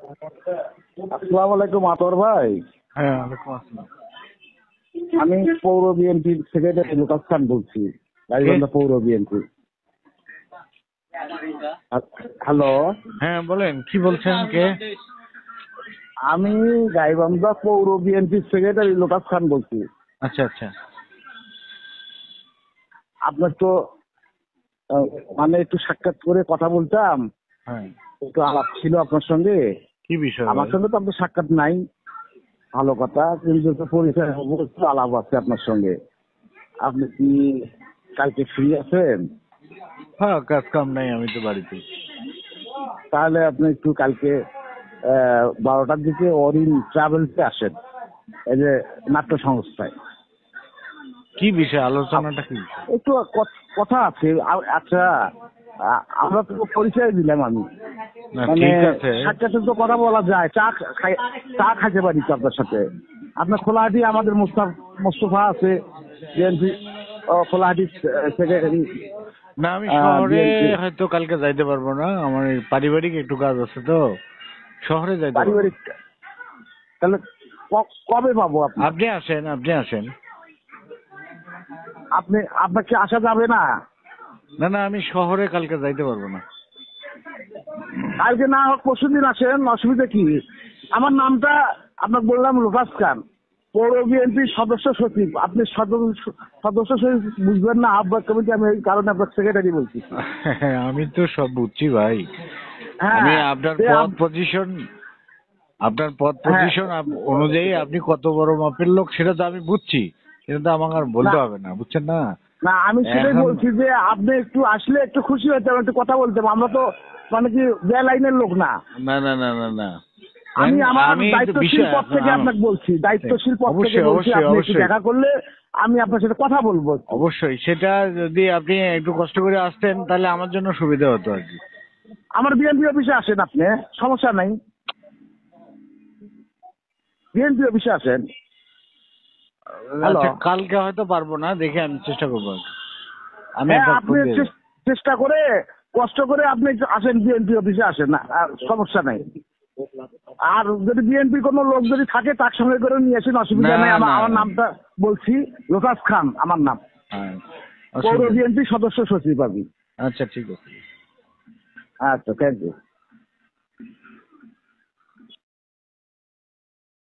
আসসালামু আলাইকুম আতর ভাই। হ্যাঁ, ওয়ালাইকুম আসসালাম। আমি পৌর বিএনপির সেক্রেটারি লুকাস খান বলছি, গাইবান্ধা পৌর বিএনপি। হ্যালো, হ্যাঁ বলেন, কি বলছেন কে? আমি গাইবান্ধা পৌর বিএনপির সেক্রেটারি লুকাস খান বলছি। আচ্ছা আচ্ছা। আপনার তো মানে একটু সাক্ষাৎ করে কথা বলতাম, হ্যাঁ, একটু আলাপ ছিল আপনার সঙ্গে। কি বিষয়? আমার সঙ্গে তো আপনার সাক্ষাৎ নাই, ভালো কথা, কিন্তু তো পরিচয় হবো, একটু আলাপ আছে আপনার সঙ্গে। আপনি কি কালকে ফ্রি আছেন? হ্যাঁ, কাজ কাম নাই, আমি তো বাড়িতে। তাহলে আপনি একটু কালকে 12টার দিকে অরিন ট্রাভেলসে আসেন, এই যে নাট্য সংস্থায়। কি বিষয়, আলোচনাটা কি বিষয়? একটু কথা আছে। আচ্ছা, আমরা তো পরিচয় দিলাম, আমি না মানে ঠিক আছে। সাক্ষাৎ তো কথা বলা যায়, চা খাইতে পারি তো আপনার সাথে। আপনার খোলাহাটি আমাদের মোস্তফা আছে, বিএনপি খোলাহাটি সেক্রেটারি। না আমি শহরে হয়তো কালকে যাইতে পারবো না, আমার এই পারিবারিক একটু কাজ আছে তো, শহরে যাইতে পারবো। পারিবারিক, তাহলে কবে পাবো? আপনি আসেন, আপনি আসেন। আপনাকে আসা যাবে না? না না, আমি শহরে কালকে যাইতে পারবো না। কালকে না হোক পরশুদিন আসেন, অসুবিধা কি? আমার নামটা আপনাকে বললাম লুকাস খান, পৌর বিএনপির সদস্য সচিব। আপনি সদস্য সচিব বুঝবেন না, আহ্বায়ক কমিটি, আমি এই কারণে আপনার সেক্রেটারি বলছি। আমি তো সব বুঝছি ভাই। হ্যাঁ, আমি আপনার পদ পজিশন অনুযায়ী আপনি কত বড় মাপের লোক সেটা তো আমি বুঝছি, সেটা তো আমাকে আর বলতে হবে না, বুঝছেন না? না, আমি সেটাই এখন বলছি যে আপনি একটু আসলে একটু খুশি হইতাম, একটু কথা বলতাম। আমরা তো মানে কি বে লাইনের লোক না। না না না না না, আমি আমার আমি দায়িত্বশীল পদ থেকে আপনাকে বলছি, দায়িত্বশীল পদ থেকে বলছি, আপনি একটু দেখা করলে আমি আপনার সাথে কথা বলবো। অবশ্যই সেটা যদি আপনি একটু কষ্ট করে আসতেন তাহলে আমার জন্য সুবিধা হতো আর কি। আমার বিএনপি অফিসে আসেন, আপনি সমস্যা নাই, বিএনপি অফিসে আসেন। হ্যালো, আচ্ছা, কালকে হয়তো পারবো না, দেখে আমি চেষ্টা করবো আর কি। আমি হ্যাঁ, একটা আপনি চেষ্টা করে কষ্ট করে আপনি একটু আসেন, বিএনপি অফিসে আসেন, সমস্যা নাই। আর যদি বিএনপির কোনো লোক যদি থাকে তার সঙ্গে করে নিয়ে আসেন, অসুবিধা না নেই। না আমার নামটা বলছি, লোকাস খান আমার নাম, হ্যাঁ, পৌর অসুবিধা নেই। বিএনপি সদস্য সচিব আমি। আচ্ছা ঠিক আছে। আচ্ছা, থ্যাংক ইউ।